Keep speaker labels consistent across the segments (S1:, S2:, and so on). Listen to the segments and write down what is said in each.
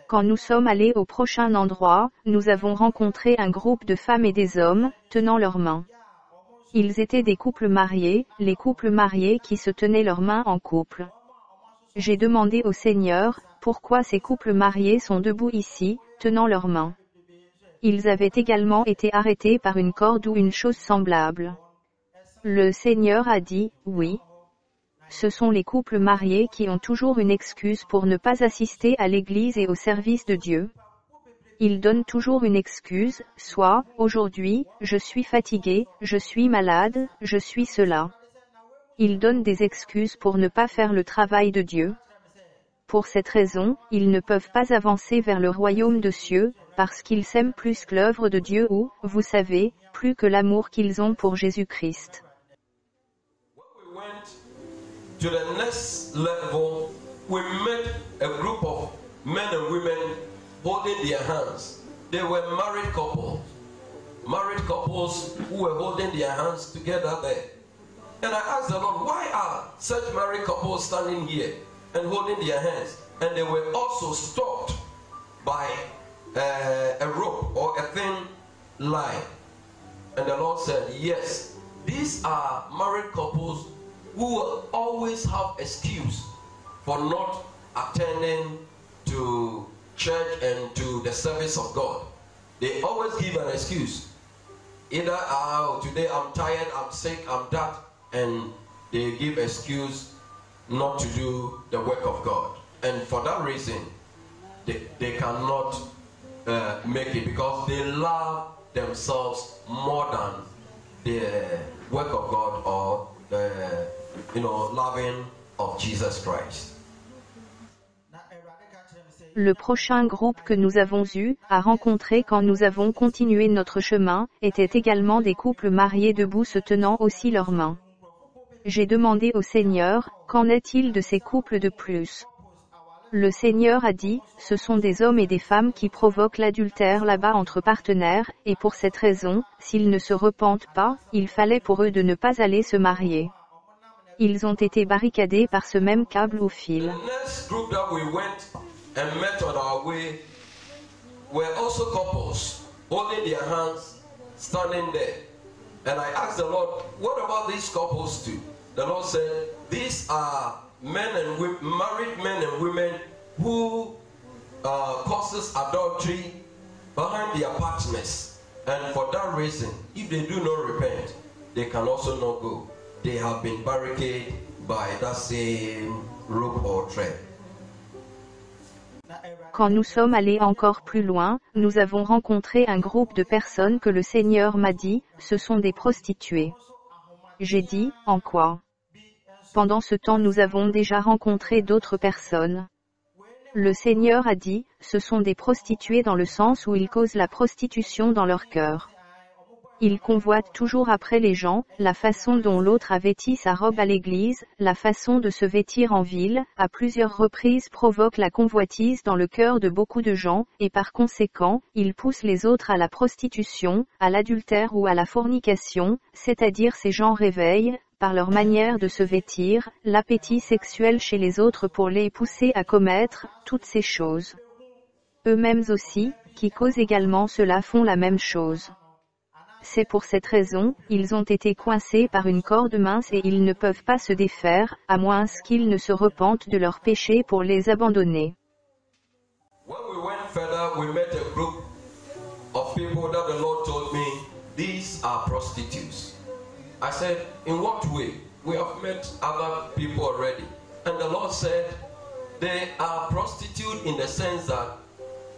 S1: Quand nous sommes allés au prochain endroit, nous avons rencontré un groupe de femmes et des hommes, tenant leurs mains. Ils étaient des couples mariés, les couples mariés qui se tenaient leurs mains en couple. J'ai demandé au Seigneur, pourquoi ces couples mariés sont debout ici, tenant leurs mains. Ils avaient également été arrêtés par une corde ou une chose semblable. Le Seigneur a dit, oui. Ce sont les couples mariés qui ont toujours une excuse pour ne pas assister à l'église et au service de Dieu. Ils donnent toujours une excuse, soit, aujourd'hui, je suis fatigué, je suis malade, je suis cela. Ils donnent des excuses pour ne pas faire le travail de Dieu. Pour cette raison, ils ne peuvent pas avancer vers le royaume de cieux, parce qu'ils s'aiment plus que l'œuvre de Dieu ou, vous savez, plus que l'amour qu'ils ont pour Jésus-Christ.
S2: To the next level, we met a group of men and women holding their hands. They were married couples who were holding their hands together there. And I asked the Lord, why are such married couples standing here and holding their hands? And they were also stopped by a rope or a thin line. And the Lord said, yes, these are married couples who will always have excuse for not attending to church and to the service of God. They always give an excuse. Either, today I'm tired, I'm sick, I'm that, and they give excuse not to do the work of God. And for that reason, they cannot make it because they love themselves more than the work of God or the loving of Jesus Christ.
S1: Le prochain groupe que nous avons eu à rencontrer quand nous avons continué notre chemin, était également des couples mariés debout se tenant aussi leurs mains. J'ai demandé au Seigneur, qu'en est-il de ces couples de plus? Le Seigneur a dit, ce sont des hommes et des femmes qui provoquent l'adultère là-bas entre partenaires, et pour cette raison, s'ils ne se repentent pas, il fallait pour eux de ne pas aller se marier. Ils ont été barricadés par ce même câble au fil.
S2: And met on our way were also couples holding their hands, standing there. And I asked the Lord, what about these couples too? The Lord said, these are men and women, married men and women who causes adultery behind their partners. And for that reason, if they do not repent, they can also not go. They have been barricaded by that same rope or thread.
S1: Quand nous sommes allés encore plus loin, nous avons rencontré un groupe de personnes que le Seigneur m'a dit, ce sont des prostituées. J'ai dit, en quoi? Pendant ce temps nous avons déjà rencontré d'autres personnes. Le Seigneur a dit, ce sont des prostituées dans le sens où ils causent la prostitution dans leur cœur. Ils convoitent toujours après les gens, la façon dont l'autre a vêti sa robe à l'église, la façon de se vêtir en ville, à plusieurs reprises provoque la convoitise dans le cœur de beaucoup de gens, et par conséquent, ils poussent les autres à la prostitution, à l'adultère ou à la fornication, c'est-à-dire ces gens réveillent, par leur manière de se vêtir, l'appétit sexuel chez les autres pour les pousser à commettre, toutes ces choses. Eux-mêmes aussi, qui causent également cela font la même chose. C'est pour cette raison, ils ont été coincés par une corde mince et ils ne peuvent pas se défaire, à moins qu'ils ne se repentent de leurs péchés pour les abandonner.
S2: When we went further, we met a group of people that the Lord told me, these are prostitutes. I said, in what way? We have met other people already. And the Lord said, they are prostitutes in the sense that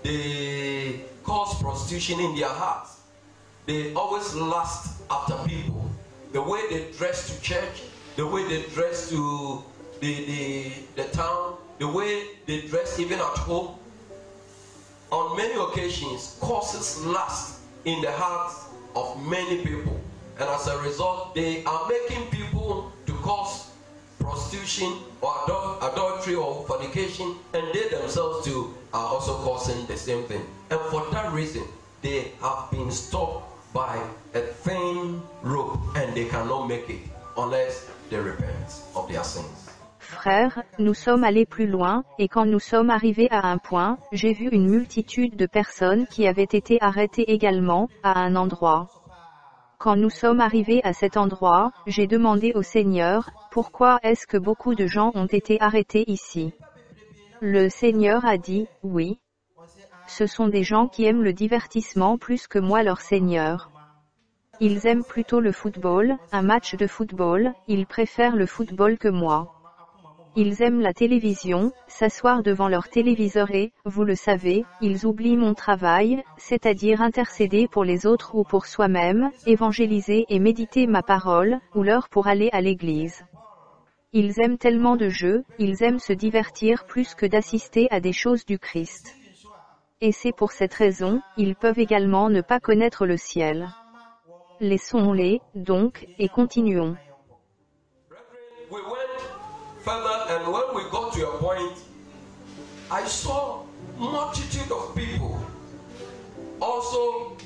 S2: they cause prostitution in their hearts. They always lust after people. The way they dress to church, the way they dress to the town, the way they dress even at home, on many occasions causes lust in the hearts of many people. And as a result, they are making people to cause prostitution or adultery or fornication, and they themselves too are also causing the same thing. And for that reason, they have been stopped by a thin rope and they cannot make it unless they repent of their sins.
S1: Frères, nous sommes allés plus loin, et quand nous sommes arrivés à un point, j'ai vu une multitude de personnes qui avaient été arrêtées également, à un endroit. Quand nous sommes arrivés à cet endroit, j'ai demandé au Seigneur, pourquoi est-ce que beaucoup de gens ont été arrêtés ici? Le Seigneur a dit, oui. Ce sont des gens qui aiment le divertissement plus que moi leur Seigneur. Ils aiment plutôt le football, un match de football, ils préfèrent le football que moi. Ils aiment la télévision, s'asseoir devant leur téléviseur et, vous le savez, ils oublient mon travail, c'est-à-dire intercéder pour les autres ou pour soi-même, évangéliser et méditer ma parole, ou l'heure pour aller à l'église. Ils aiment tellement de jeux, ils aiment se divertir plus que d'assister à des choses du Christ. Et c'est pour cette raison, ils peuvent également ne pas connaître le ciel. Laissons-les, donc, et continuons.
S2: Further, and when we got to a point, I saw multitude of people also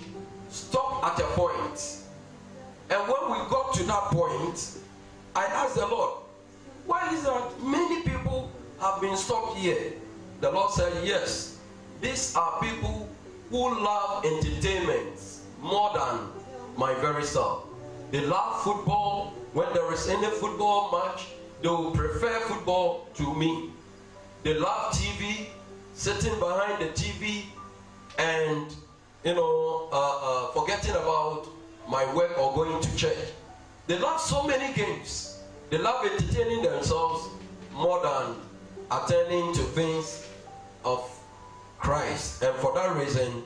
S2: stop at a point. And when we got to that point, I asked the Lord, why is that many people have been stopped here? The Lord said, yes, these are people who love entertainment more than my very self. They love football. When there is any football match, they will prefer football to me. They love TV, sitting behind the TV and, forgetting about my work or going to church. They love so many games. They love entertaining themselves more than attending to things of Christ. And for that reason,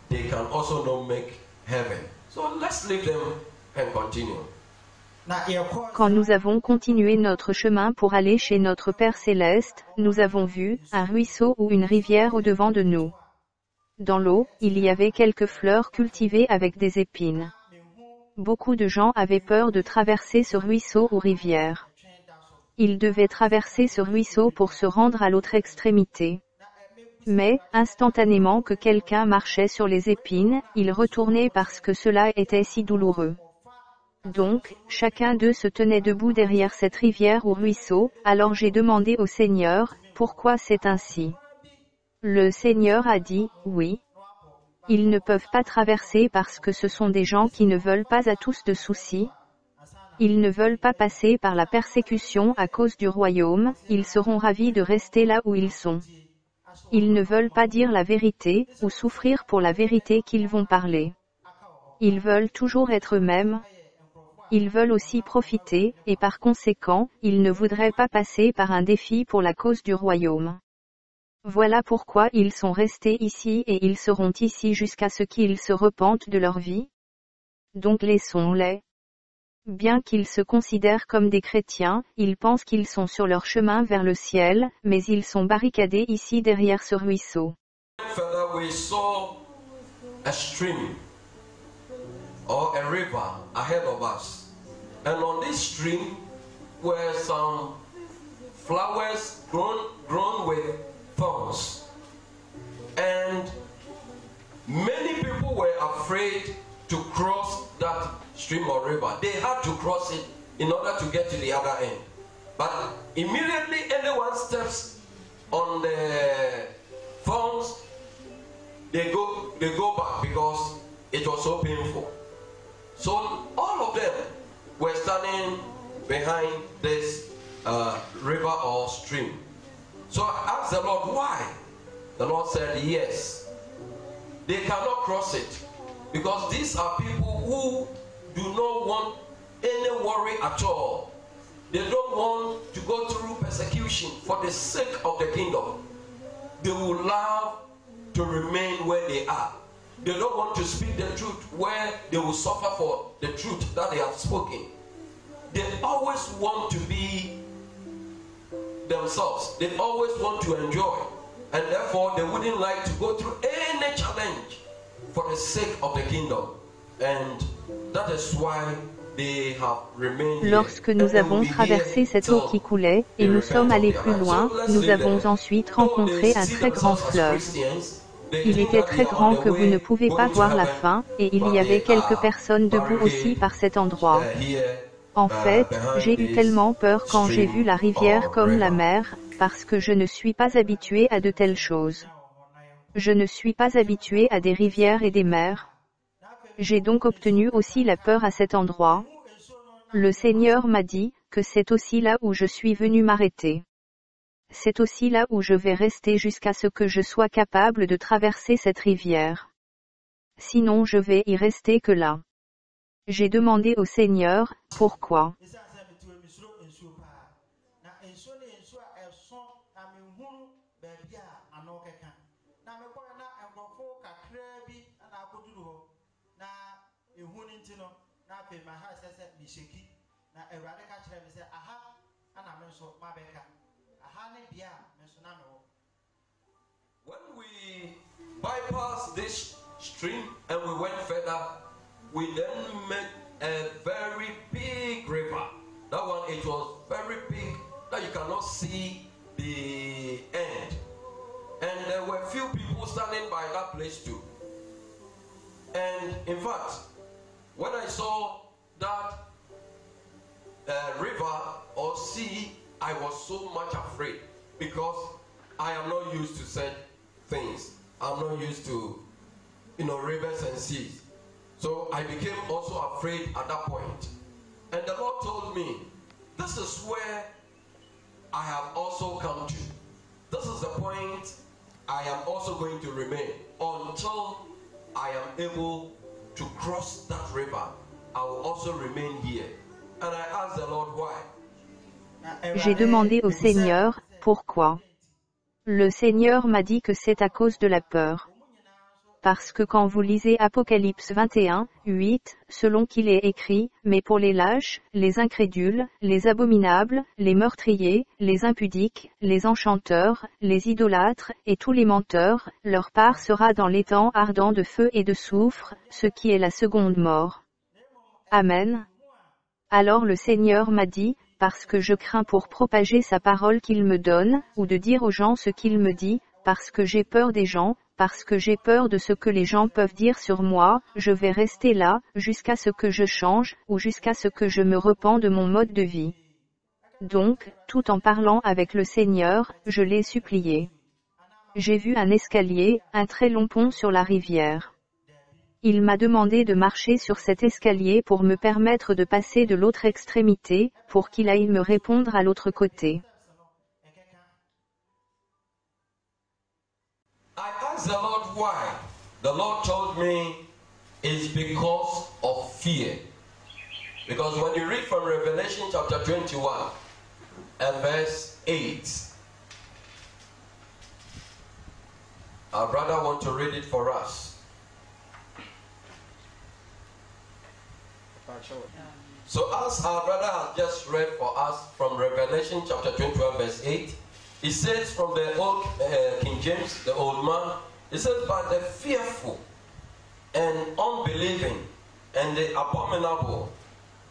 S2: they can also not make heaven. So let's leave them and continue.
S1: Quand nous avons continué notre chemin pour aller chez notre Père Céleste, nous avons vu un ruisseau ou une rivière au-devant de nous. Dans l'eau, il y avait quelques fleurs cultivées avec des épines. Beaucoup de gens avaient peur de traverser ce ruisseau ou rivière. Ils devaient traverser ce ruisseau pour se rendre à l'autre extrémité. Mais, instantanément que quelqu'un marchait sur les épines, il retournait parce que cela était si douloureux. Donc, chacun d'eux se tenait debout derrière cette rivière ou ruisseau, alors j'ai demandé au Seigneur, pourquoi c'est ainsi? Le Seigneur a dit, oui. Ils ne peuvent pas traverser parce que ce sont des gens qui ne veulent pas à tous de soucis. Ils ne veulent pas passer par la persécution à cause du royaume, ils seront ravis de rester là où ils sont. Ils ne veulent pas dire la vérité, ou souffrir pour la vérité qu'ils vont parler. Ils veulent toujours être eux-mêmes. Ils veulent aussi profiter, et par conséquent, ils ne voudraient pas passer par un défi pour la cause du royaume. Voilà pourquoi ils sont restés ici et ils seront ici jusqu'à ce qu'ils se repentent de leur vie. Donc laissons-les. Bien qu'ils se considèrent comme des chrétiens, ils pensent qu'ils sont sur leur chemin vers le ciel, mais ils sont barricadés ici derrière ce ruisseau.
S2: Further, we saw a stream or a river ahead of us. And on this stream were some flowers grown with thorns. And many people were afraid to cross that stream or river. They had to cross it in order to get to the other end. But immediately anyone steps on the thorns, they go back because it was so painful. So all of them were standing behind this river or stream. So I asked the Lord, why? The Lord said, yes. They cannot cross it because these are people who do not want any worry at all. They don't want to go through persecution for the sake of the kingdom. They would love to remain where they are. They don't want to speak the truth where they will suffer for the truth that they have spoken. They always want to be themselves. They always want to enjoy. And therefore, they wouldn't like to go through any challenge for the sake of the kingdom. And that is why they have remained here.
S1: Lorsque nous avons traversé cette eau qui coulait, et nous sommes allés plus loin, nous avons ensuite rencontré un très grand fleuve. Il était très grand que vous ne pouvez pas voir la fin, et il y avait quelques personnes debout aussi par cet endroit. En fait, j'ai eu tellement peur quand j'ai vu la rivière comme la mer, parce que je ne suis pas habitué à de telles choses. Je ne suis pas habitué à des rivières et des mers. J'ai donc obtenu aussi la peur à cet endroit. Le Seigneur m'a dit que c'est aussi là où je suis venu m'arrêter. C'est aussi là où je vais rester jusqu'à ce que je sois capable de traverser cette rivière. Sinon je vais y rester que là. J'ai demandé au Seigneur, pourquoi?
S2: When we bypassed this stream and we went further, we then met a very big river. That one, it was very big that you cannot see the end. And there were few people standing by that place too. And in fact, when I saw that river or sea, I was so much afraid because I am not used to such things. I'm not used to, rivers and seas. So I became also afraid at that point. And the Lord told me, this is where I have also come to. This is the point I am also going to remain until I am able to cross that river. I will also remain here. And I asked the Lord why.
S1: J'ai demandé au Seigneur, pourquoi? Le Seigneur m'a dit que c'est à cause de la peur. Parce que quand vous lisez Apocalypse 21, 8, selon qu'il est écrit, mais pour les lâches, les incrédules, les abominables, les meurtriers, les impudiques, les enchanteurs, les idolâtres, et tous les menteurs, leur part sera dans l'étang ardent de feu et de soufre, ce qui est la seconde mort. Amen. Alors le Seigneur m'a dit, parce que je crains pour propager sa parole qu'il me donne, ou de dire aux gens ce qu'il me dit, parce que j'ai peur des gens, parce que j'ai peur de ce que les gens peuvent dire sur moi, je vais rester là, jusqu'à ce que je change, ou jusqu'à ce que je me repens de mon mode de vie. Donc, tout en parlant avec le Seigneur, je l'ai supplié. J'ai vu un escalier, un très long pont sur la rivière. Il m'a demandé de marcher sur cet escalier pour me permettre de passer de l'autre extrémité, pour qu'il aille me répondre à l'autre côté.
S2: I asked the Lord why. The Lord told me it's because of fear. Because when you read from Revelation chapter 21 and verse 8, our brother wants to read it for us. So as our brother has just read for us from Revelation chapter 21 verse 8, it says from the old King James, the old man, it says, but the fearful and unbelieving and the abominable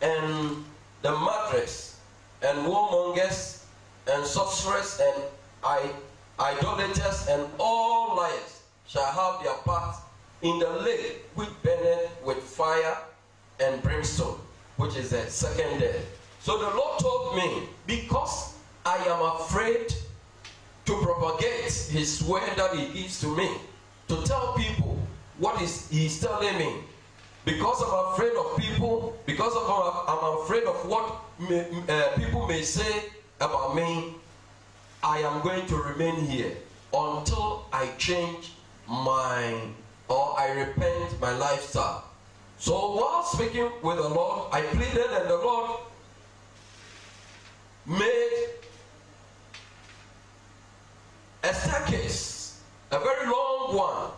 S2: and the murderers and warmongers and sorcerers and idolaters and all liars shall have their part in the lake which burneth with fire and brimstone, which is the second death. So the Lord told me, because I am afraid to propagate his word that he gives to me, to tell people what he's telling me, because I'm afraid of people, because I'm afraid of what people may say about me, I am going to remain here until I change or I repent my lifestyle. So while speaking with the Lord, I pleaded and the Lord made a staircase, a very long one,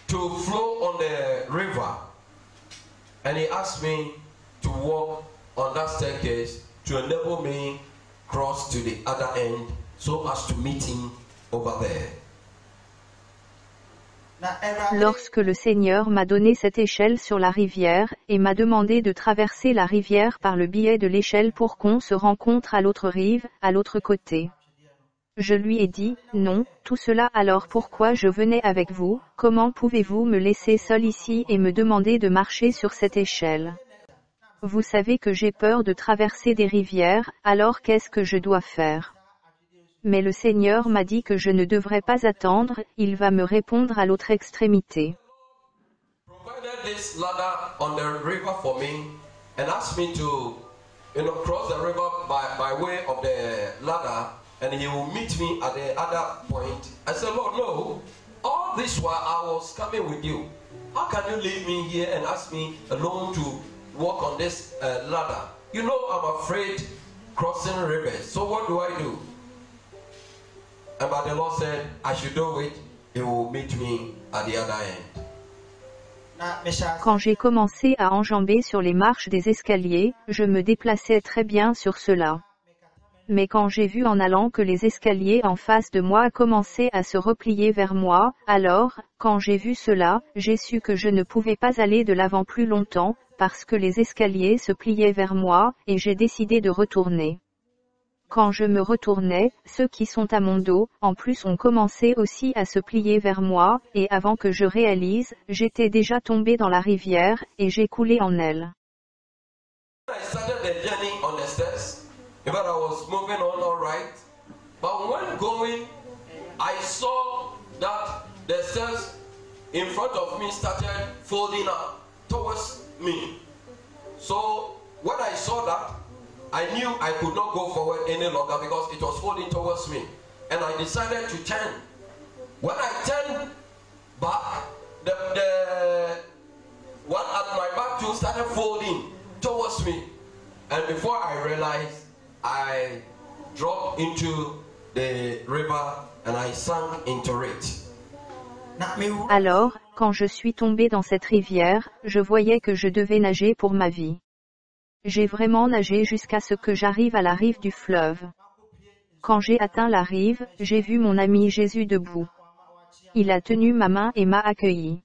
S2: to flow on the river. And he asked me to walk on that staircase to enable me cross to the other end so as to meet him over there.
S1: Lorsque le Seigneur m'a donné cette échelle sur la rivière, et m'a demandé de traverser la rivière par le biais de l'échelle pour qu'on se rencontre à l'autre rive, à l'autre côté. Je lui ai dit, non, tout cela alors pourquoi je venais avec vous, comment pouvez-vous me laisser seul ici et me demander de marcher sur cette échelle? vous savez que j'ai peur de traverser des rivières, alors qu'est-ce que je dois faire? Mais le Seigneur m'a dit que je ne devrais pas attendre, il va me répondre à l'autre extrémité.
S2: Provided this ladder on the river for me and asked me to, cross the river by way of the ladder, and he will meet me at the other point. I said, Lord, no, all this while I was coming with you. How can you leave me here and ask me alone to walk on this ladder? You know I'm afraid crossing rivers. So what do I do? And but the Lord said, I should do it. He will meet me at the other end.
S1: Quand j'ai commencé à enjamber sur les marches des escaliers, je me déplaçais très bien sur cela. Mais quand j'ai vu en allant que les escaliers en face de moi commençaient à se replier vers moi, alors, quand j'ai vu cela, j'ai su que je ne pouvais pas aller de l'avant plus longtemps, parce que les escaliers se pliaient vers moi, et j'ai décidé de retourner. Quand je me retournais, ceux qui sont à mon dos, en plus ont commencé aussi à se plier vers moi, et avant que je réalise, j'étais déjà tombé dans la rivière, et j'ai coulé en elle.
S2: In fact, I was moving on all right. But when going, I saw that the stairs in front of me started folding up towards me. So when I saw that, I knew I could not go forward any longer because it was folding towards me. And I decided to turn. When I turned back, the one at my back too started folding towards me. And before I realized, I dropped into the river and I sank into it.
S1: Alors, quand je suis tombé dans cette rivière, je voyais que je devais nager pour ma vie. J'ai vraiment nagé jusqu'à ce que j'arrive à la rive du fleuve. Quand j'ai atteint la rive, j'ai vu mon ami Jésus debout. Il a tenu ma main et m'a accueilli.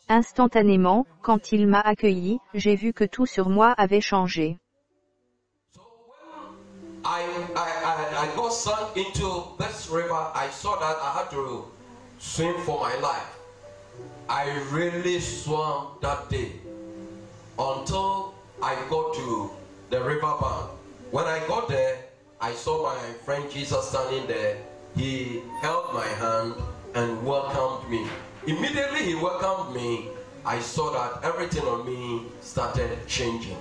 S1: Instantanément, quand il m'a accueilli, j'ai vu que tout sur moi avait changé.
S2: I got sunk into this river. I saw that I had to swim for my life. I really swam that day until I got to the river bank. When I got there, I saw my friend Jesus standing there. He held my hand and welcomed me. Immediately he welcomed me, I saw that everything on me started changing.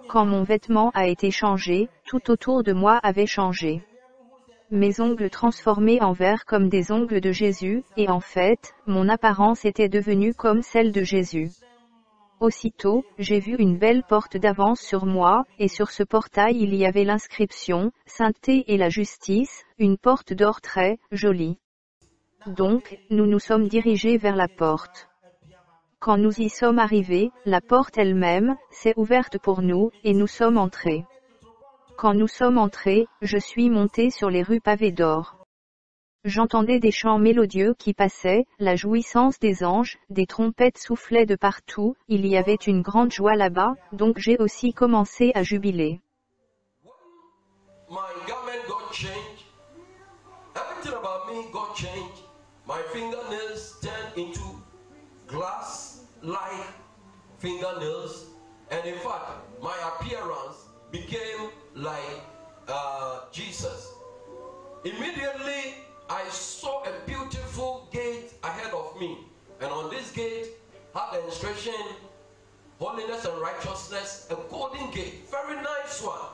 S1: Quand mon vêtement a été changé, tout autour de moi avait changé. Mes ongles transformés en verre comme des ongles de Jésus, et en fait, mon apparence était devenue comme celle de Jésus. Aussitôt, j'ai vu une belle porte d'avance sur moi, et sur ce portail il y avait l'inscription « Sainteté et la justice », une porte d'or très jolie. Donc, nous nous sommes dirigés vers la porte. Quand nous y sommes arrivés, la porte elle-même s'est ouverte pour nous, et nous sommes entrés. Quand nous sommes entrés, je suis monté sur les rues pavées d'or. J'entendais des chants mélodieux qui passaient, la jouissance des anges, des trompettes soufflaient de partout, il y avait une grande joie là-bas, donc j'ai aussi commencé à jubiler.
S2: My garment got changed. Everything about me got changed. My fingernails turned into glass-like fingernails, and in fact, my appearance became like Jesus. Immediately, I saw a beautiful gate ahead of me, and on this gate had the inscription, holiness and righteousness, a golden gate, very nice one.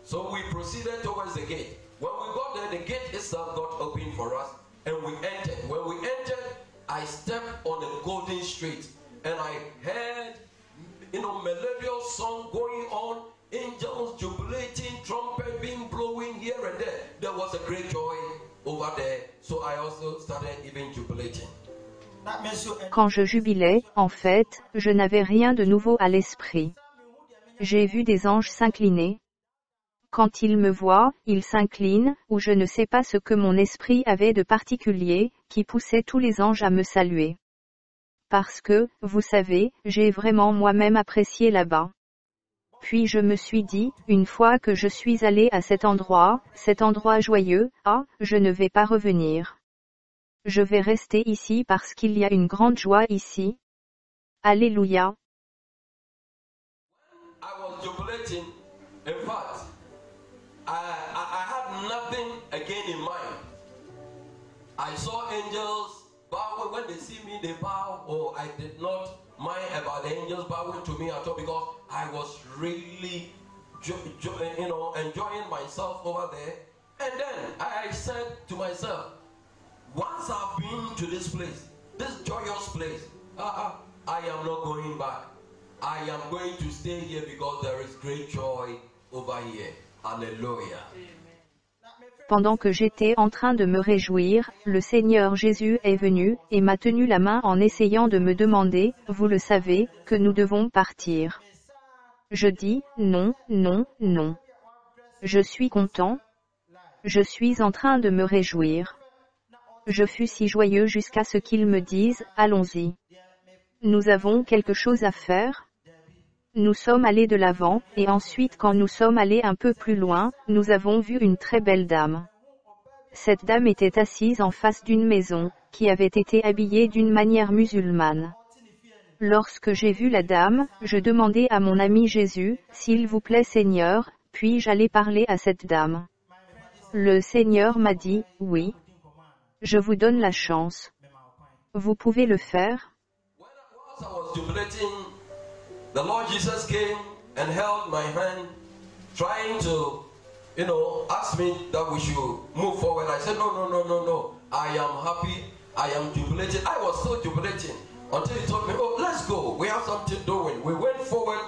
S2: So we proceeded towards the gate. When we got there, the gate itself got open for us, and we entered. When we entered, I stepped on the golden street, and I heard, melodious song going on, angels jubilating, trumpet being blowing here and there. There was a great joy over there, so I also started even jubilating.
S1: Quand je jubilais, en fait, je n'avais rien de nouveau à l'esprit. J'ai vu des anges s'incliner. Quand ils me voient, ils s'inclinent, ou je ne sais pas ce que mon esprit avait de particulier, qui poussait tous les anges à me saluer. Parce que, vous savez, j'ai vraiment moi-même apprécié là-bas. Puis je me suis dit, une fois que je suis allé à cet endroit joyeux, je ne vais pas revenir. Je vais rester ici parce qu'il y a une grande joie ici. Alléluia.
S2: In fact, I had nothing again in mind. I saw angels bow. When they see me, they bow. Oh, I did not mind about the angels bowing to me at all because I was really, enjoying myself over there. And then I said to myself, once I've been to this place, this joyous place, I am not going back. I am going to stay here because there is great joy over here. Hallelujah.
S1: Pendant que j'étais en train de me réjouir, le Seigneur Jésus est venu, et m'a tenu la main en essayant de me demander, vous le savez, que nous devons partir. Je dis, non, non, non. Je suis content. Je suis en train de me réjouir. Je fus si joyeux jusqu'à ce qu'ils me disent, allons-y. Nous avons quelque chose à faire. Nous sommes allés de l'avant, et ensuite quand nous sommes allés un peu plus loin, nous avons vu une très belle dame. Cette dame était assise en face d'une maison, qui avait été habillée d'une manière musulmane. Lorsque j'ai vu la dame, je demandai à mon ami Jésus, s'il vous plaît Seigneur, puis-je aller parler à cette dame. Le Seigneur m'a dit, oui. Je vous donne la chance. Vous pouvez le faire?
S2: The Lord Jesus came and held my hand, trying to, ask me that we should move forward. I said, no. I am happy. I am jubilating. I was so jubilating until he told me, oh, let's go. We have something doing. We went forward,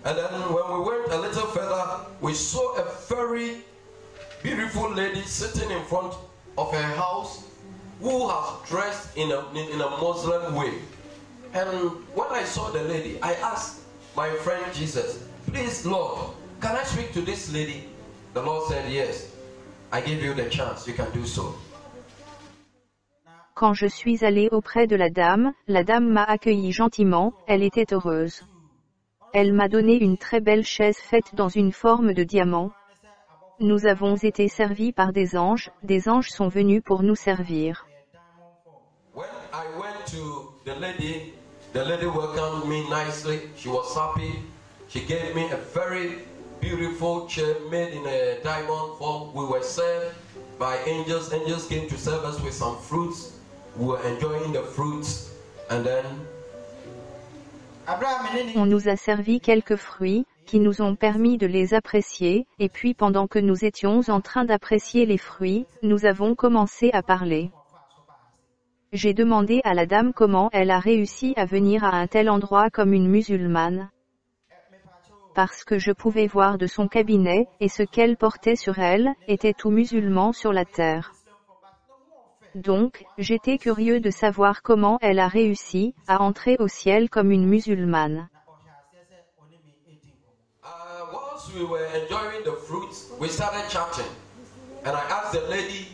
S2: and then when we went a little further, we saw a very beautiful lady sitting in front of her house who has dressed in a Muslim way. And when I saw the lady, I asked my friend Jesus, please Lord, can I speak to this lady? The Lord said, yes, I give you the chance, you can do so.
S1: Quand je suis allé auprès de la dame m'a accueilli gentiment, elle était heureuse. Elle m'a donné une très belle chaise faite dans une forme de diamant. Nous avons été servis par des anges sont venus pour nous servir.
S2: When I went to the lady welcomed me nicely. She was happy. She gave me a very beautiful chair made in a diamond form. We were served by angels. Angels came to serve us with some fruits. We were enjoying the fruits. And then
S1: on nous a servi quelques fruits, qui nous ont permis de les apprécier, et puis pendant que nous étions en train d'apprécier les fruits, nous avons commencé à parler. J'ai demandé à la dame comment elle a réussi à venir à un tel endroit comme une musulmane. Parce que je pouvais voir de son cabinet, et ce qu'elle portait sur elle, était tout musulman sur la terre. Donc, j'étais curieux de savoir comment elle a réussi à entrer au ciel comme une musulmane.
S2: Whilst we were enjoying the fruits, we started chatting. And I asked the lady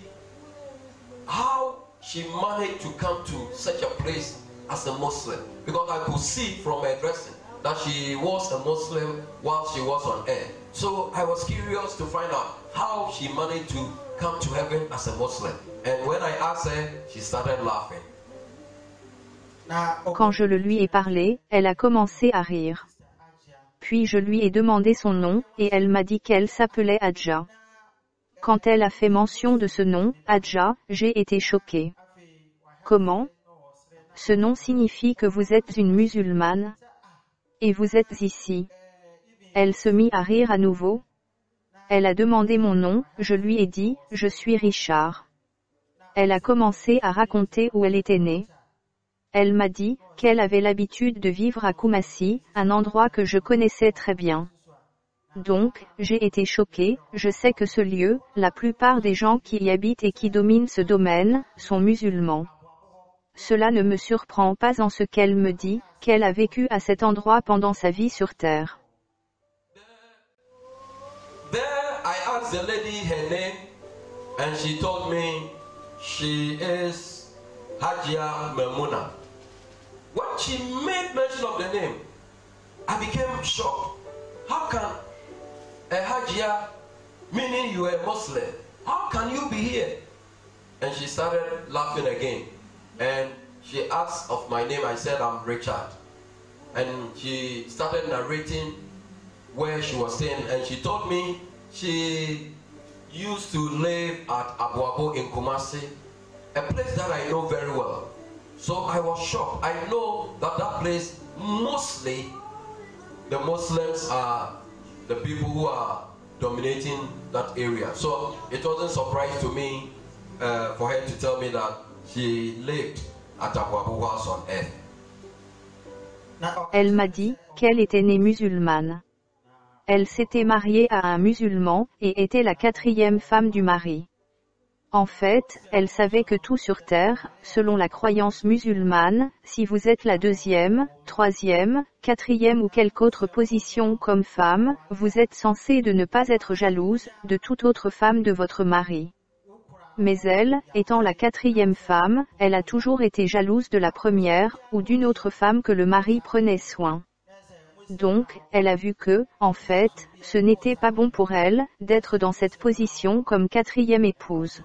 S2: how she managed to come to such a place as a Muslim, because I could see from her dressing that she was a Muslim while she was on earth. So I was curious to find out how she managed to come to heaven as a Muslim. And when I asked her, she started laughing.
S1: Quand je le lui ai parlé, elle a commencé à rire. Puis je lui ai demandé son nom, et elle m'a dit qu'elle s'appelait Adja. Quand elle a fait mention de ce nom, Adja, j'ai été choqué. Comment? Ce nom signifie que vous êtes une musulmane? Et vous êtes ici. Elle se mit à rire à nouveau. Elle a demandé mon nom, je lui ai dit, je suis Richard. Elle a commencé à raconter où elle était née. Elle m'a dit qu'elle avait l'habitude de vivre à Koumassi, un endroit que je connaissais très bien. Donc, j'ai été choquée, je sais que ce lieu, la plupart des gens qui y habitent et qui dominent ce domaine, sont musulmans. Cela ne me surprend pas en ce qu'elle me dit, qu'elle a vécu à cet endroit pendant sa vie sur terre.
S2: There I asked the lady her name, and she told me she is Hajia Memuna. When she made mention of the name, I became shocked. How can a Hajia, meaning you are a Muslim, how can you be here? And she started laughing again. And she asked of my name. I said, I'm Richard. And she started narrating where she was staying, and she told me she used to live at Abuabo in Kumasi, a place that I know very well. So I was shocked. I know that that place, mostly the Muslims are the people who are dominating that area. So it wasn't a surprise to me for her to tell me that she lived at Abuabo House on Earth.
S1: Elle m'a dit qu'elle était née musulmane. Elle s'était mariée à un musulman et était la 4e femme du mari. En fait, elle savait que tout sur terre, selon la croyance musulmane, si vous êtes la 2e, 3e, 4e ou quelque autre position comme femme, vous êtes censée de ne pas être jalouse de toute autre femme de votre mari. Mais elle, étant la 4e femme, elle a toujours été jalouse de la première, ou d'une autre femme que le mari prenait soin. Donc, elle a vu que, en fait, ce n'était pas bon pour elle, d'être dans cette position comme 4e épouse.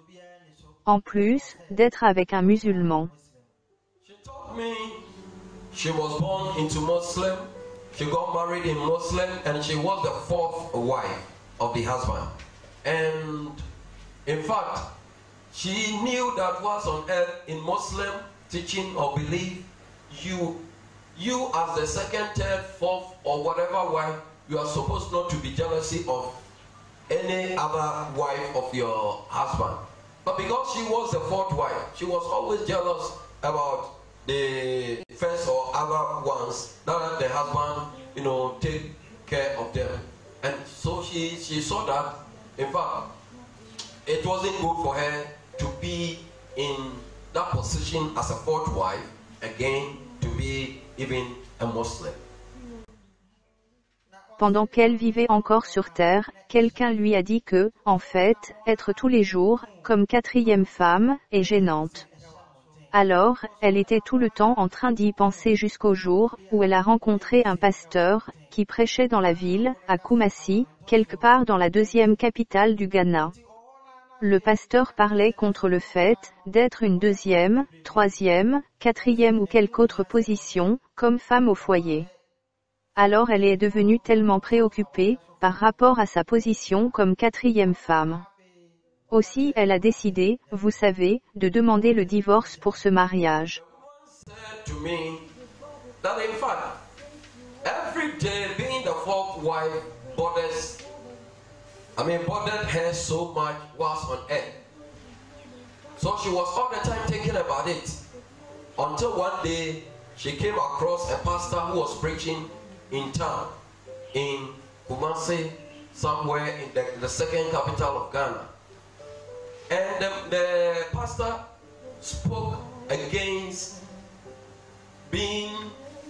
S1: En plus, d'être avec un musulman.
S2: She told me she was born into Muslim, she got married in Muslim, and she was the 4th wife of the husband. And, in fact, she knew that was on earth in Muslim teaching or belief, you as the 2nd, 3rd, 4th or whatever wife, you are supposed not to be jealousy of any other wife of your husband. But because she was the 4th wife, she was always jealous about the first or other ones that the husband, take care of them. And so she saw that, in fact, it wasn't good for her to be in that position as a 4th wife, again, to be even a Muslim.
S1: Pendant qu'elle vivait encore sur terre, quelqu'un lui a dit que, en fait, être tous les jours, comme 4e femme, est gênante. Alors, elle était tout le temps en train d'y penser jusqu'au jour où elle a rencontré un pasteur, qui prêchait dans la ville, à Kumasi, quelque part dans la 2e capitale du Ghana. Le pasteur parlait contre le fait d'être une 2e, 3e, 4e ou quelque autre position, comme femme au foyer. Alors elle est devenue tellement préoccupée, par rapport à sa position comme 4e femme. Aussi elle a décidé, vous savez, de demander le divorce pour ce mariage.
S2: Bothered her so much whilst on earth. So she was all the time thinking about it. Until one day, she came across a pastor who was preaching in town, in Kumasi, somewhere in the 2nd capital of Ghana. And the pastor spoke against being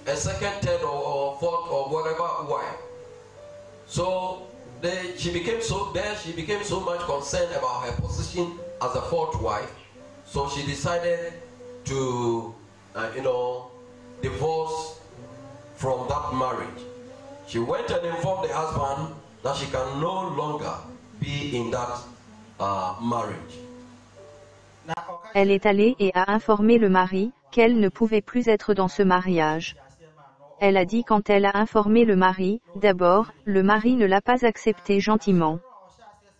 S2: a 2nd, 3rd, or 4th, or whatever wife. So she became so much concerned about her position as a 4th wife. So she decided to, divorce from that marriage. She went and informed the husband that she can no longer be in that marriage.
S1: Elle est allée et a informé le mari qu'elle ne pouvait plus être dans ce mariage. Elle a dit quand elle a informé le mari, d'abord, le mari ne l'a pas accepté gentiment.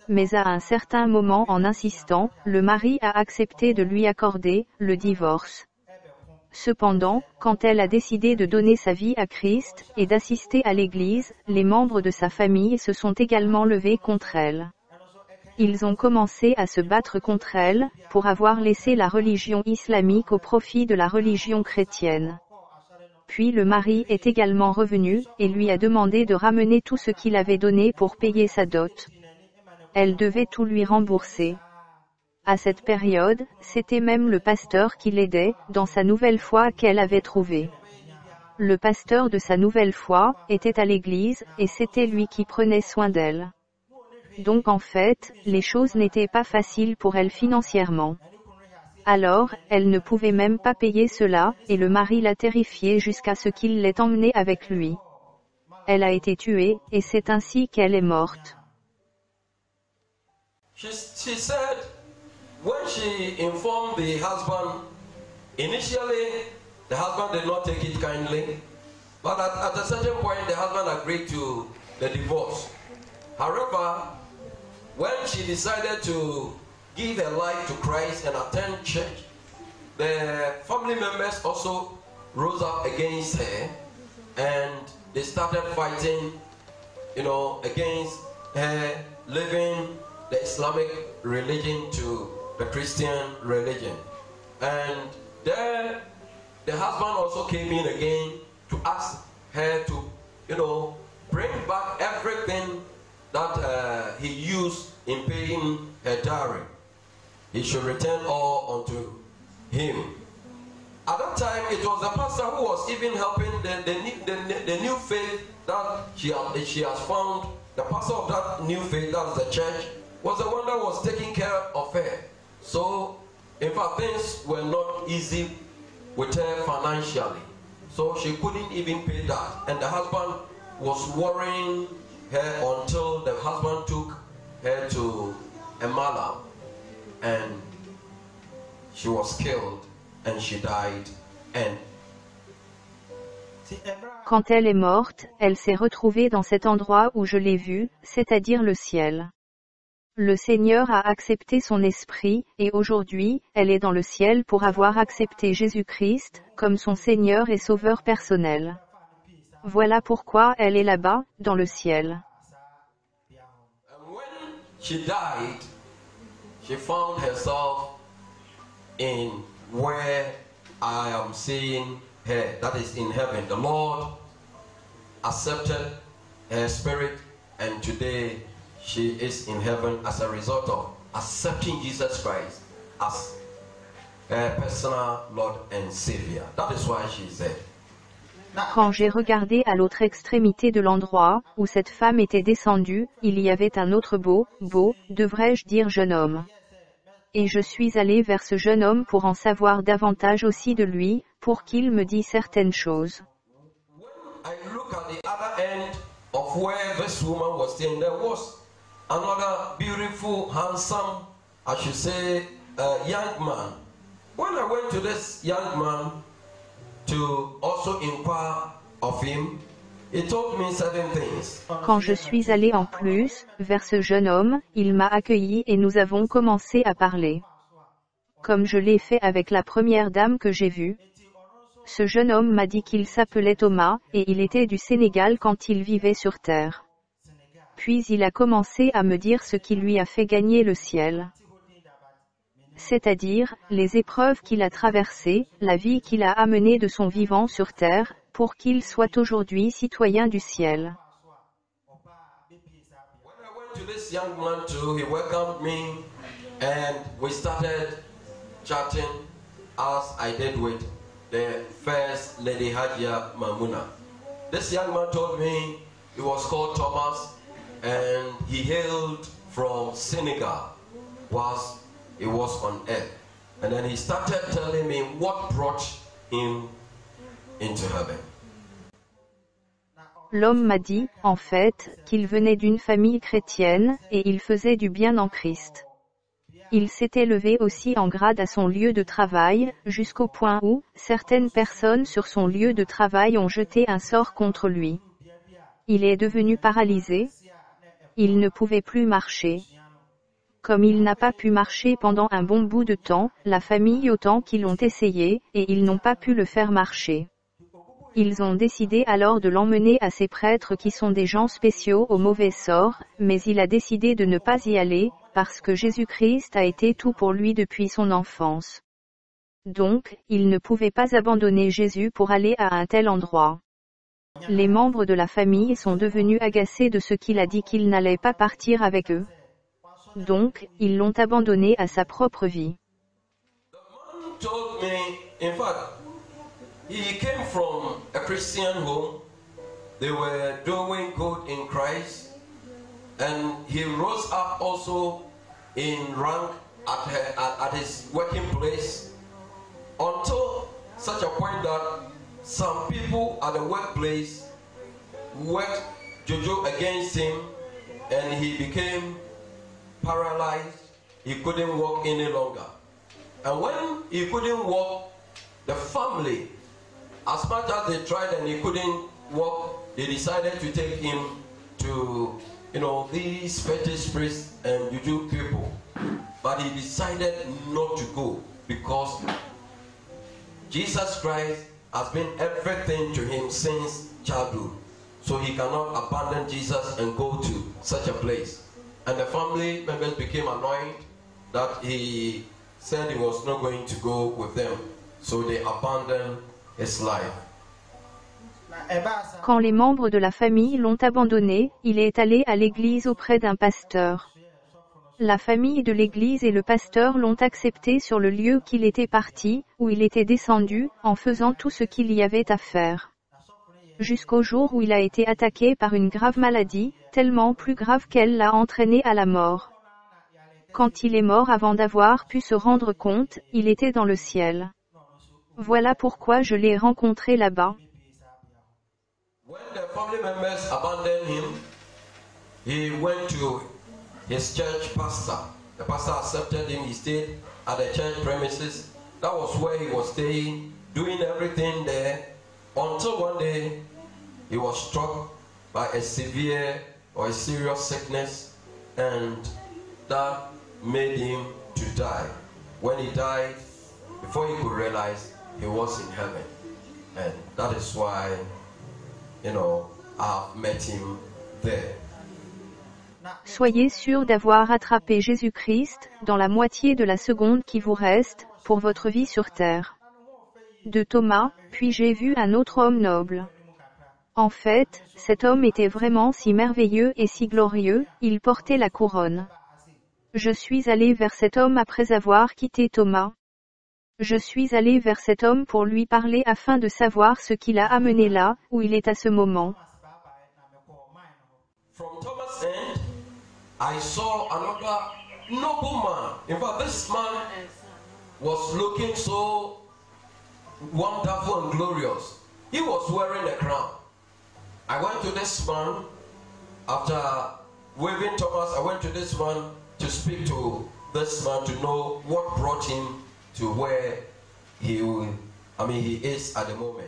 S1: Mais à un certain moment en insistant, le mari a accepté de lui accorder le divorce. Cependant, quand elle a décidé de donner sa vie à Christ, et d'assister à l'église, les membres de sa famille se sont également levés contre elle. Ils ont commencé à se battre contre elle, pour avoir laissé la religion islamique au profit de la religion chrétienne. Puis le mari est également revenu, et lui a demandé de ramener tout ce qu'il avait donné pour payer sa dot. Elle devait tout lui rembourser. À cette période, c'était même le pasteur qui l'aidait, dans sa nouvelle foi qu'elle avait trouvée. Le pasteur de sa nouvelle foi, était à l'église, et c'était lui qui prenait soin d'elle. Donc en fait, les choses n'étaient pas faciles pour elle financièrement. Alors, elle ne pouvait même pas payer cela, et le mari l'a terrifiée jusqu'à ce qu'il l'ait emmenée avec lui. Elle a été tuée, et c'est ainsi qu'elle est morte.
S2: She said, when she informed the husband, initially the husband did not take it kindly, but at a certain point the husband agreed to the divorce. However, when she decided to give her life to Christ and attend church, the family members also rose up against her, and they started fighting, against her leaving the Islamic religion to the Christian religion. And there, the husband also came in again to ask her to, bring back everything that he used in paying her dowry. He should return all unto him. At that time, it was the pastor who was even helping the new faith that she has found. The pastor of that new faith, that is the church, was the one that was taking care of her. So, in fact, things were not easy with her financially. So she couldn't even pay that. And the husband was worrying her until the husband took her to a Malam, and she was killed and she died. And
S1: quand elle est morte, elle s'est retrouvée dans cet endroit où je l'ai vue, c'est-à-dire le ciel. Le Seigneur a accepté son esprit, et aujourd'hui, elle est dans le ciel pour avoir accepté Jésus-Christ, comme son Seigneur et Sauveur personnel. Voilà pourquoi elle est là-bas, dans le ciel.
S2: And when she died, she found herself in where I am seeing her, that is in heaven. The Lord accepted her spirit, and today she is in heaven as a result of accepting Jesus Christ as her personal Lord and Savior. That is why she is there.
S1: Quand j'ai regardé à l'autre extrémité de l'endroit où cette femme était descendue, il y avait un autre beau, devrais-je dire jeune homme. Et je suis allé vers ce jeune homme pour en savoir davantage aussi de lui, pour qu'il me dise certaines choses.
S2: I look at the other end of where this woman was staying. There was another beautiful, handsome, I should say, young man. When I went to this young man to also inquire of him, he told me certain things.
S1: Quand je suis allé en plus, vers ce jeune homme, il m'a accueilli et nous avons commencé à parler. Comme je l'ai fait avec la première dame que j'ai vue. Ce jeune homme m'a dit qu'il s'appelait Thomas, et il était du Sénégal quand il vivait sur terre. Puis il a commencé à me dire ce qui lui a fait gagner le ciel. C'est-à-dire, les épreuves qu'il a traversées, la vie qu'il a amenée de son vivant sur terre, pour qu'il soit aujourd'hui citoyen du ciel.
S2: When I went to this young man too, he welcomed me and we started chatting as I did with the first lady Hajia Mamuna. This young man told me he was called Thomas and he hailed from Senegal whilst he was on earth. And then he started telling me what brought him into heaven.
S1: L'homme m'a dit, en fait, qu'il venait d'une famille chrétienne, et il faisait du bien en Christ. Il s'était levé aussi en grade à son lieu de travail, jusqu'au point où, certaines personnes sur son lieu de travail ont jeté un sort contre lui. Il est devenu paralysé. Il ne pouvait plus marcher. Comme il n'a pas pu marcher pendant un bon bout de temps, la famille autant qu'ils l'ont essayé, et ils n'ont pas pu le faire marcher. Ils ont décidé alors de l'emmener à ces prêtres qui sont des gens spéciaux au mauvais sort, mais il a décidé de ne pas y aller, parce que Jésus-Christ a été tout pour lui depuis son enfance. Donc, il ne pouvait pas abandonner Jésus pour aller à un tel endroit. Les membres de la famille sont devenus agacés de ce qu'il a dit qu'il n'allait pas partir avec eux. Donc, ils l'ont abandonné à sa propre vie.
S2: The man told me, in fact, he came from a Christian home. They were doing good in Christ. And he rose up also in rank at his working place until such a point that some people at the workplace worked juju against him and he became paralyzed. He couldn't walk any longer. And when he couldn't walk, the family, as much as they tried and he couldn't walk, they decided to take him to, these fetish priests and juju people. But he decided not to go because Jesus Christ has been everything to him since childhood. So he cannot abandon Jesus and go to such a place. And the family members became annoyed that he said he was not going to go with them. So they abandoned his life.
S1: Quand les membres de la famille l'ont abandonné, il est allé à l'église auprès d'un pasteur. La famille de l'église et le pasteur l'ont accepté sur le lieu qu'il était parti, où il était descendu, en faisant tout ce qu'il y avait à faire. Jusqu'au jour où il a été attaqué par une grave maladie, tellement plus grave qu'elle l'a entraîné à la mort. Quand il est mort avant d'avoir pu se rendre compte, il était dans le ciel. Voilà pourquoi je l'ai rencontré là-bas.
S2: When the family members abandoned him, he went to his church pastor. The pastor accepted him. He stayed at the church premises. That was where he was staying, doing everything there, until one day he was struck by a severe or a serious sickness, and that made him to die. When he died, before he could realize, he was in heaven. And that is why, I've met him there.
S1: Soyez sûr d'avoir attrapé Jésus-Christ, dans la moitié de la seconde qui vous reste, pour votre vie sur terre. De Thomas, puis j'ai vu un autre homme noble. En fait, cet homme était vraiment si merveilleux et si glorieux, il portait la couronne. Je suis allé vers cet homme après avoir quitté Thomas. Je suis allé vers cet homme pour lui parler afin de savoir ce qui l'a amené là, où il est à ce moment.
S2: From Thomas' end, I saw another noble man. In fact, this man was looking so wonderful and glorious. He was wearing a crown. I went to this man, after waving Thomas, I went to this man to speak to this man to know what brought him to where he is at the moment.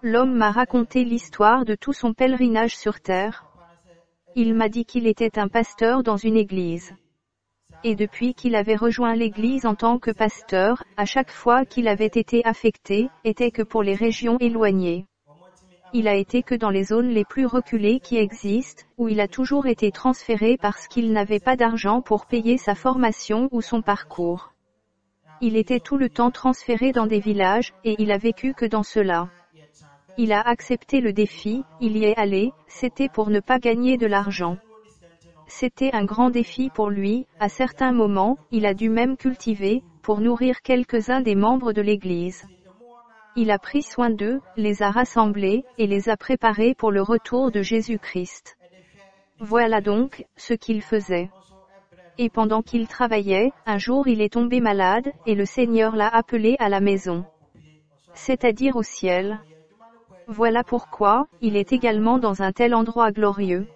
S1: L'homme m'a raconté l'histoire de tout son pèlerinage sur terre. Il m'a dit qu'il était un pasteur dans une église. Et depuis qu'il avait rejoint l'église en tant que pasteur, à chaque fois qu'il avait été affecté, était que pour les régions éloignées. Il a été que dans les zones les plus reculées qui existent, où il a toujours été transféré parce qu'il n'avait pas d'argent pour payer sa formation ou son parcours. Il était tout le temps transféré dans des villages, et il a vécu que dans cela. Il a accepté le défi, il y est allé, c'était pour ne pas gagner de l'argent. C'était un grand défi pour lui, à certains moments, il a dû même cultiver, pour nourrir quelques-uns des membres de l'église. Il a pris soin d'eux, les a rassemblés, et les a préparés pour le retour de Jésus-Christ. Voilà donc, ce qu'il faisait. Et pendant qu'il travaillait, un jour il est tombé malade, et le Seigneur l'a appelé à la maison. C'est-à-dire au ciel. Voilà pourquoi, il est également dans un tel endroit glorieux.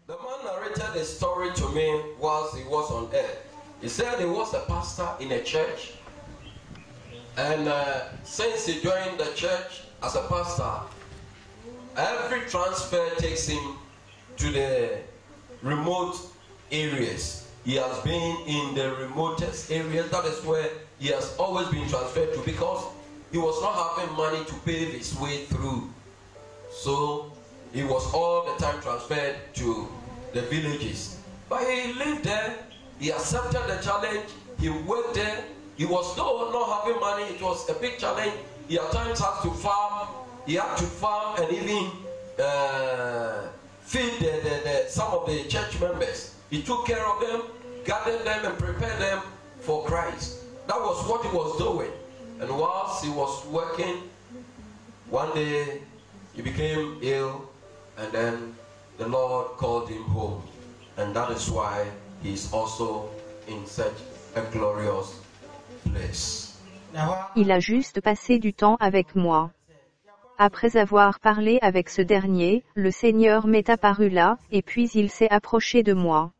S2: The man narrated the story to me whilst he was on earth. He said he was a pastor in a church, and since he joined the church as a pastor, every transfer takes him to the remote areas. He has been in the remotest areas. That is where he has always been transferred to, because he was not having money to pave his way through. So he was all the time transferred to the villages. But he lived there, he accepted the challenge, he worked there. He was not having money, it was a big challenge. He at times had to farm, and even feed some of the church members. He took care of them, gathered them and prepared them for Christ. That was what he was doing. And whilst he was working, one day he became ill, and then the Lord called him home. And that is why he is also in such a glorious place.
S1: Il a juste passé du temps avec moi. Après avoir parlé avec ce dernier, le Seigneur m'est apparu là, et puis il s'est approché de moi.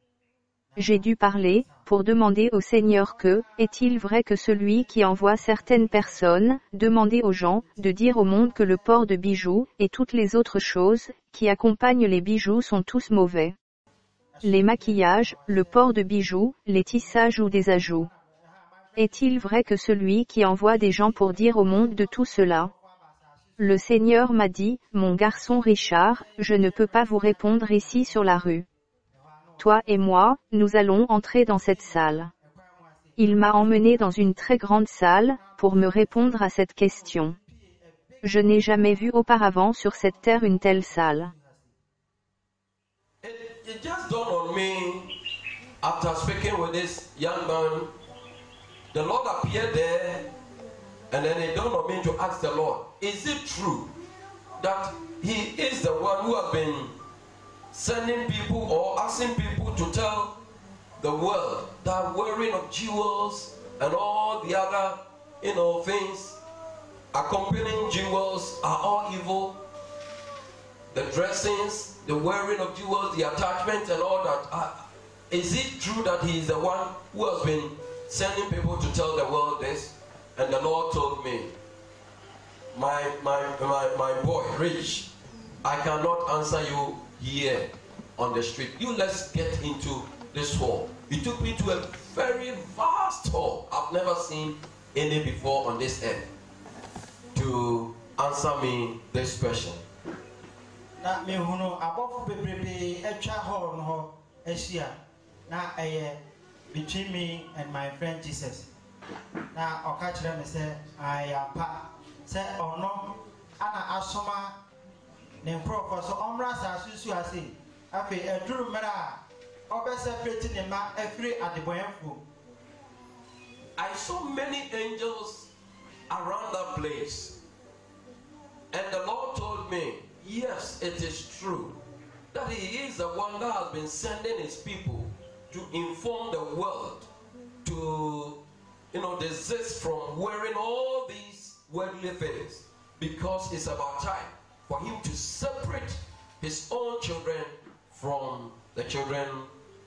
S1: J'ai dû parler, pour demander au Seigneur que, est-il vrai que celui qui envoie certaines personnes, demander aux gens, de dire au monde que le port de bijoux, et toutes les autres choses, qui accompagnent les bijoux sont tous mauvais. Les maquillages, le port de bijoux, les tissages ou des ajouts. Est-il vrai que celui qui envoie des gens pour dire au monde de tout cela? Le Seigneur m'a dit, mon garçon Richard, je ne peux pas vous répondre ici sur la rue. Toi et moi, nous allons entrer dans cette salle. Il m'a emmené dans une très grande salle, pour me répondre à cette question. Je n'ai jamais vu auparavant sur cette terre une telle salle.
S2: It just dawned on me, after speaking with this young man, the Lord appeared there, and then it dawned on me to ask the Lord, is it true that He is the one who has been sending people or asking people to tell the world that wearing of jewels and all the other, things accompanying jewels are all evil? The dressings, the wearing of jewels, the attachments and all that. Is it true that He is the one who has been sending people to tell the world this? And the Lord told me, my boy, Rich, I cannot answer you here on the street. Let's get into this hall. He took me to a very vast hall. I've never seen any before on this end to answer me this question.
S3: Na me hunu abofu bebrebe etwa hall no ehia na between me and my friend Jesus. Na oka kire me say ayapa say ono ana asoma ne nkrofo so omra sa susu ase afi eduru mera obese peti ne ma afri adeboyefo.
S2: I saw many angels around that place, and the Lord told me, yes, it is true that He is the one that has been sending His people to inform the world to, desist from wearing all these worldly things, because it's about time for Him to separate His own children from the children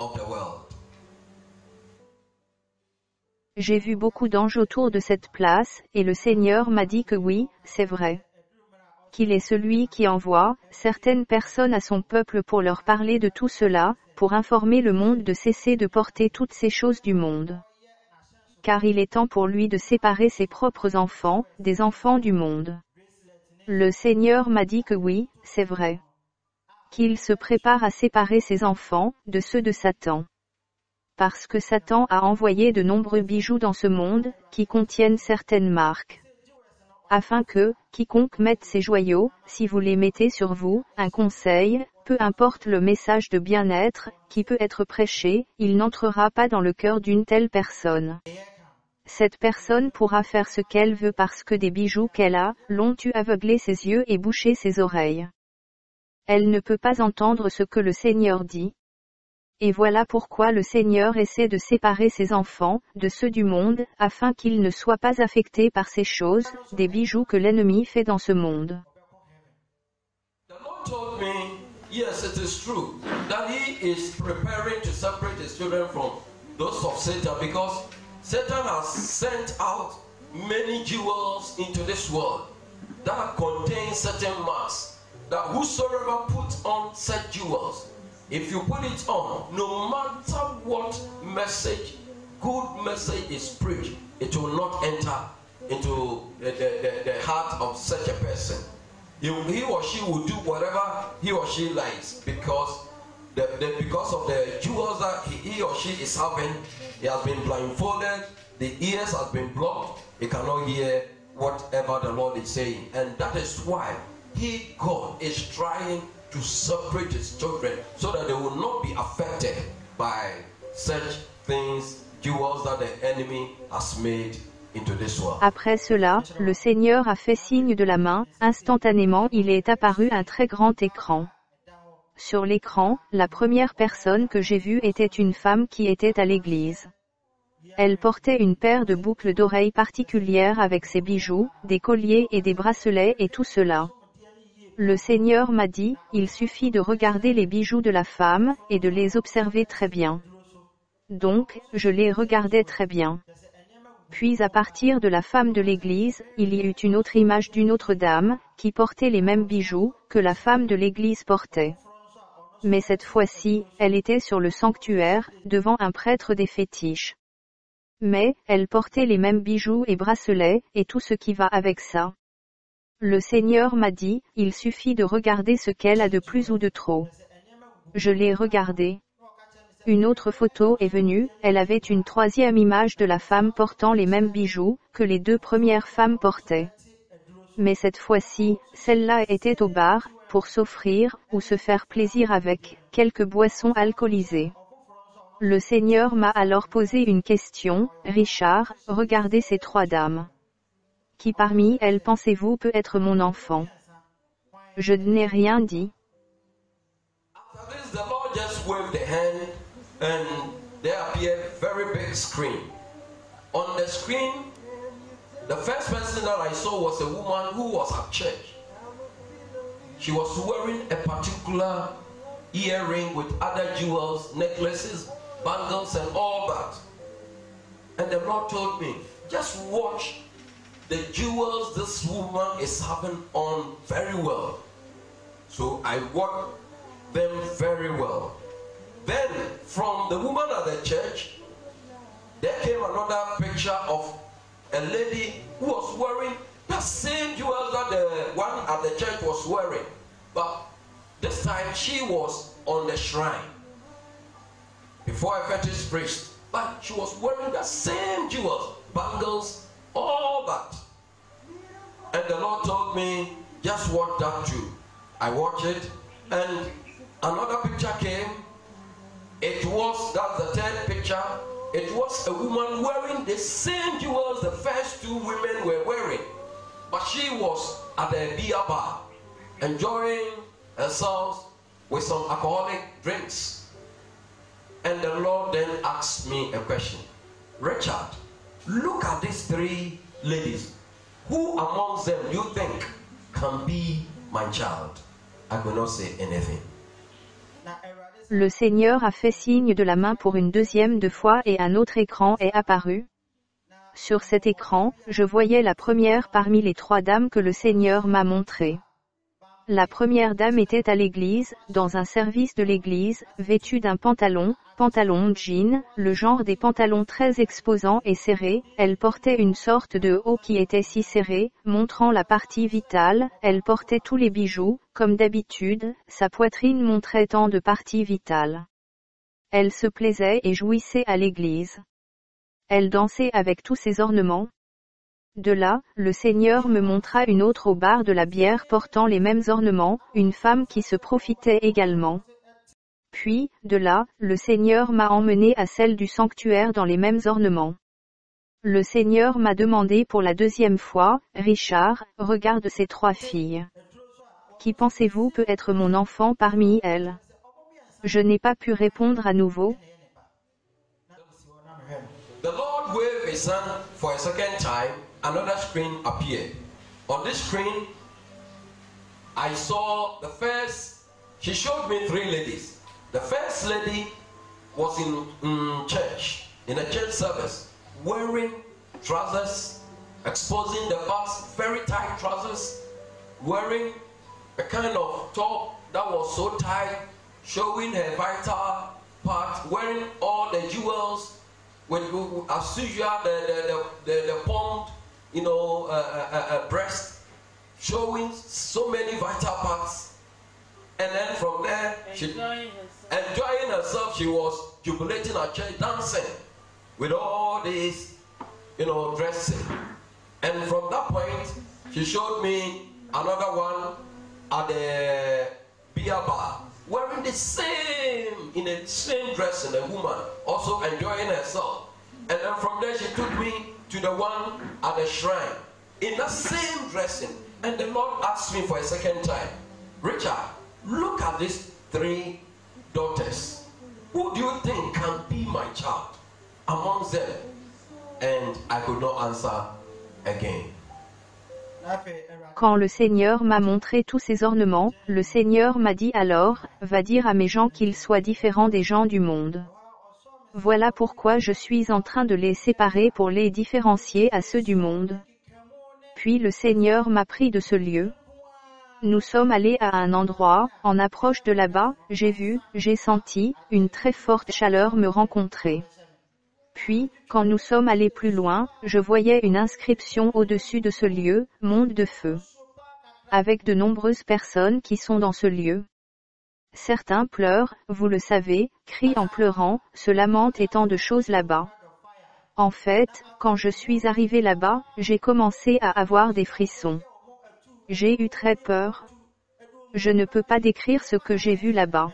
S2: of the world.
S1: J'ai vu beaucoup d'anges autour de cette place, et le Seigneur m'a dit que oui, c'est vrai. Qu'il est celui qui envoie certaines personnes à son peuple pour leur parler de tout cela, pour informer le monde de cesser de porter toutes ces choses du monde. Car il est temps pour lui de séparer ses propres enfants, des enfants du monde. Le Seigneur m'a dit que oui, c'est vrai. Qu'il se prépare à séparer ses enfants, de ceux de Satan. Parce que Satan a envoyé de nombreux bijoux dans ce monde, qui contiennent certaines marques. Afin que, quiconque mette ces joyaux, si vous les mettez sur vous, un conseil, peu importe le message de bien-être, qui peut être prêché, il n'entrera pas dans le cœur d'une telle personne. Cette personne pourra faire ce qu'elle veut parce que des bijoux qu'elle a, l'ont eu aveuglé ses yeux et bouché ses oreilles. Elle ne peut pas entendre ce que le Seigneur dit. Et voilà pourquoi le Seigneur essaie de séparer ses enfants, de ceux du monde, afin qu'ils ne soient pas affectés par ces choses, des bijoux que l'ennemi fait dans ce monde.
S2: The Lord told me, yes, it is true, that He is preparing to separate His children from those of Satan, because Satan has sent out many jewels into this world that contain certain marks, that whosoever puts on such jewels, if you put it on, no matter what message, good message is preached, it will not enter into the heart of such a person. He or she will do whatever he or she likes, because because of the jewels that he or she is having, he has been blindfolded, the ears have been blocked, he cannot hear whatever the Lord is saying. And that is why God is trying to separate His children so that they will not be affected by such things, jewels that the enemy has made into this world.
S1: Après cela, le Seigneur a fait signe de la main, instantanément il est apparu un très grand écran. Sur l'écran, la première personne que j'ai vue était une femme qui était à l'église. Elle portait une paire de boucles d'oreilles particulières avec ses bijoux, des colliers et des bracelets et tout cela. Le Seigneur m'a dit, il suffit de regarder les bijoux de la femme, et de les observer très bien. Donc, je les regardais très bien. Puis à partir de la femme de l'église, il y eut une autre image d'une autre dame, qui portait les mêmes bijoux, que la femme de l'église portait. Mais cette fois-ci, elle était sur le sanctuaire, devant un prêtre des fétiches. Mais, elle portait les mêmes bijoux et bracelets, et tout ce qui va avec ça. Le Seigneur m'a dit, il suffit de regarder ce qu'elle a de plus ou de trop. Je l'ai regardé. Une autre photo est venue, elle avait une troisième image de la femme portant les mêmes bijoux, que les deux premières femmes portaient. Mais cette fois-ci, celle-là était au bar, pour s'offrir, ou se faire plaisir avec, quelques boissons alcoolisées. Le Seigneur m'a alors posé une question, Richard, regardez ces trois dames. Qui parmi elles pensez-vous peut être mon enfant? Je n'ai rien dit.
S2: After this, the Lord just waved the hand, and there appeared a very big screen. On the screen, the first person that I saw was a woman who was at church. She was wearing a particular earring with other jewels, necklaces, bangles, and all that. And the Lord told me, just watch the jewels this woman is having on very well. So I watched them very well. Then, from the woman at the church, there came another picture of a lady who was wearing the same jewels that the one at the church was wearing. But this time she was on the shrine before a fetish priest. But she was wearing the same jewels, bangles, all that. And the Lord told me, just watch that too. I watched it, and another picture came. That's the third picture. It was a woman wearing the same jewels the first two women were wearing. But she was at a beer bar, enjoying herself with some alcoholic drinks. And the Lord then asked me a question. Richard, look at these three ladies. Who amongst them you think can be my child? I could not say anything.
S1: Le Seigneur a fait signe de la main pour une deuxième fois et un autre écran est apparu. Sur cet écran, je voyais la première parmi les trois dames que le Seigneur m'a montrées. La première dame était à l'église, dans un service de l'église, vêtue d'un pantalon jean, le genre des pantalons très exposants et serrés, elle portait une sorte de haut qui était si serré, montrant la partie vitale, elle portait tous les bijoux, comme d'habitude, sa poitrine montrait tant de parties vitales. Elle se plaisait et jouissait à l'église. Elle dansait avec tous ses ornements. De là, le Seigneur me montra une autre au bar de la bière portant les mêmes ornements, une femme qui se profitait également. Puis, de là, le Seigneur m'a emmené à celle du sanctuaire dans les mêmes ornements. Le Seigneur m'a demandé pour la deuxième fois, Richard, regarde ces trois filles. Qui pensez-vous peut être mon enfant parmi elles? Je n'ai pas pu répondre à nouveau.
S2: The Lord waved his hand for a second time. Another screen appeared. On this screen, I saw the first. She showed me three ladies. The first lady was in church, in a church service, wearing trousers, exposing the bust, very tight trousers, wearing a kind of top that was so tight, showing her vital part, wearing all the jewels, with as usual the pumped, breast, showing so many vital parts. And then from there, enjoying herself, she was jubilating at church, dancing with all these, dressing. And from that point, she showed me another one at the beer bar, wearing the same dressing, a woman, also enjoying herself. And then from there, she took me to the one at the shrine, in the same dressing. And the Lord asked me for a second time, Richard, look at these three daughters. Who do you think can be my child amongst them? And I could not answer again.
S1: Quand le Seigneur m'a montré tous ces ornements, le Seigneur m'a dit alors, va dire à mes gens qu'ils soient différents des gens du monde. Voilà pourquoi je suis en train de les séparer pour les différencier à ceux du monde. Puis le Seigneur m'a pris de ce lieu. Nous sommes allés à un endroit, en approche de là-bas, j'ai senti, une très forte chaleur me rencontrer. Puis, quand nous sommes allés plus loin, je voyais une inscription au-dessus de ce lieu, monde de feu. Avec de nombreuses personnes qui sont dans ce lieu. Certains pleurent, vous le savez, crient en pleurant, se lamentent et tant de choses là-bas. En fait, quand je suis arrivé là-bas, j'ai commencé à avoir des frissons. J'ai eu très peur. Je ne peux pas décrire ce que j'ai vu là-bas.